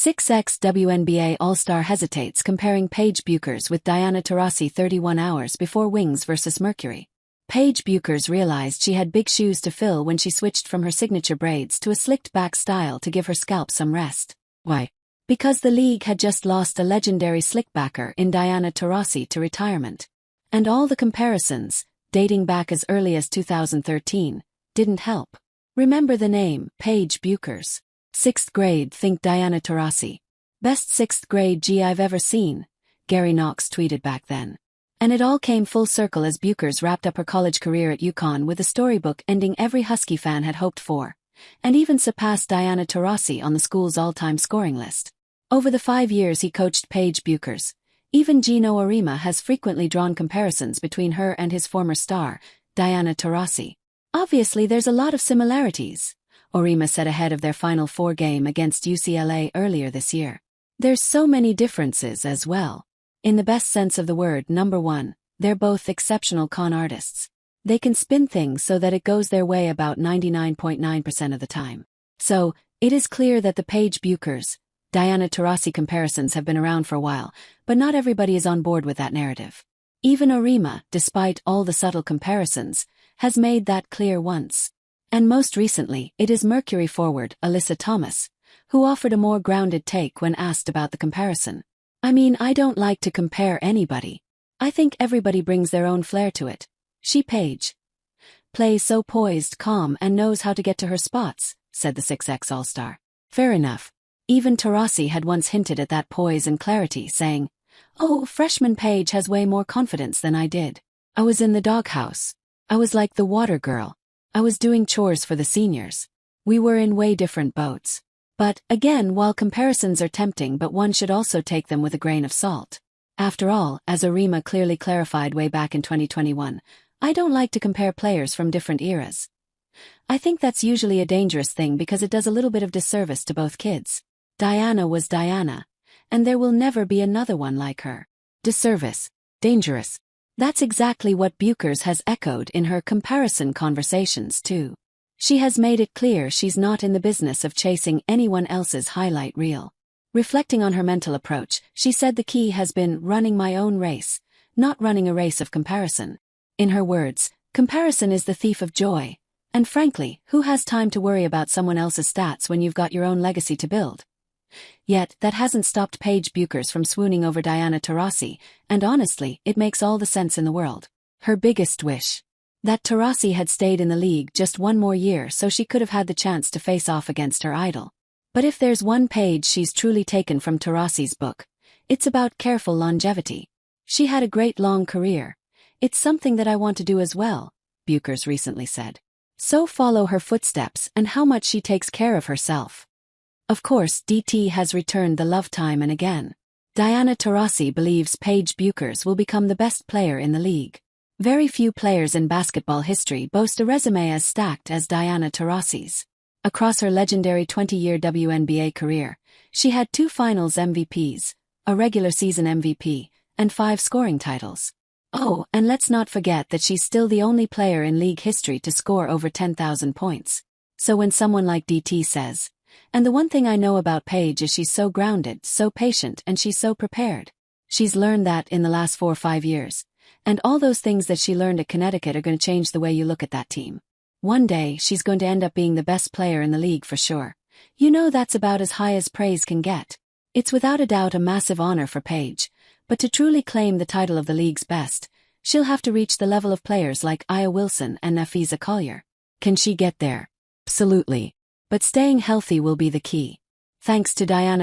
6x WNBA All-Star hesitates comparing Paige Bueckers with Diana Taurasi 31 hours before Wings vs Mercury. Paige Bueckers realized she had big shoes to fill when she switched from her signature braids to a slicked-back style to give her scalp some rest. Why? Because the league had just lost a legendary slickbacker in Diana Taurasi to retirement. And all the comparisons, dating back as early as 2013, didn't help. Remember the name, Paige Bueckers. 6th grade, think Diana Taurasi. Best 6th grade G I've ever seen, Gary Knox tweeted back then. And it all came full circle as Bueckers wrapped up her college career at UConn with a storybook ending every Husky fan had hoped for, and even surpassed Diana Taurasi on the school's all-time scoring list. Over the 5 years he coached Paige Bueckers, even Gino Auriemma has frequently drawn comparisons between her and his former star, Diana Taurasi. Obviously there's a lot of similarities, Auriemma said ahead of their Final Four game against UCLA earlier this year. There's so many differences as well. In the best sense of the word, number one, they're both exceptional con artists. They can spin things so that it goes their way about 99.9% of the time. So, it is clear that the Paige Bueckers, Diana Taurasi comparisons have been around for a while, but not everybody is on board with that narrative. Even Auriemma, despite all the subtle comparisons, has made that clear once. And most recently, it is Mercury forward, Alyssa Thomas, who offered a more grounded take when asked about the comparison. I mean, I don't like to compare anybody. I think everybody brings their own flair to it. She, Paige, plays so poised, calm, and knows how to get to her spots, said the 6x All-Star. Fair enough. Even Taurasi had once hinted at that poise and clarity, saying, "Oh, freshman Paige has way more confidence than I did. I was in the doghouse. I was like the water girl. I was doing chores for the seniors. We were in way different boats." But, again, while comparisons are tempting, but one should also take them with a grain of salt. After all, as Auriemma clearly clarified way back in 2021, I don't like to compare players from different eras. I think that's usually a dangerous thing because it does a little bit of disservice to both kids. Diana was Diana, and there will never be another one like her. Disservice. Dangerous. That's exactly what Bueckers has echoed in her comparison conversations too. She has made it clear she's not in the business of chasing anyone else's highlight reel. Reflecting on her mental approach, she said the key has been running my own race, not running a race of comparison. In her words, comparison is the thief of joy, and frankly, who has time to worry about someone else's stats when you've got your own legacy to build? Yet, that hasn't stopped Paige Bueckers from swooning over Diana Taurasi, and honestly, it makes all the sense in the world. Her biggest wish. That Taurasi had stayed in the league just one more year so she could have had the chance to face off against her idol. But if there's one page she's truly taken from Taurasi's book, it's about careful longevity. She had a great long career. It's something that I want to do as well, Bueckers recently said. So follow her footsteps and how much she takes care of herself. Of course, DT has returned the love time and again. Diana Taurasi believes Paige Bueckers will become the best player in the league. Very few players in basketball history boast a resume as stacked as Diana Taurasi's. Across her legendary 20-year WNBA career, she had 2 Finals MVPs, a regular season MVP, and 5 scoring titles. Oh, and let's not forget that she's still the only player in league history to score over 10,000 points. So when someone like DT says, "And the one thing I know about Paige is she's so grounded, so patient, and she's so prepared. She's learned that in the last 4 or 5 years. And all those things that she learned at Connecticut are going to change the way you look at that team. One day, she's going to end up being the best player in the league for sure." You know, that's about as high as praise can get. It's without a doubt a massive honor for Paige, but to truly claim the title of the league's best, she'll have to reach the level of players like Aya Wilson and Nafisa Collier. Can she get there? Absolutely. But staying healthy will be the key. Thanks to Diana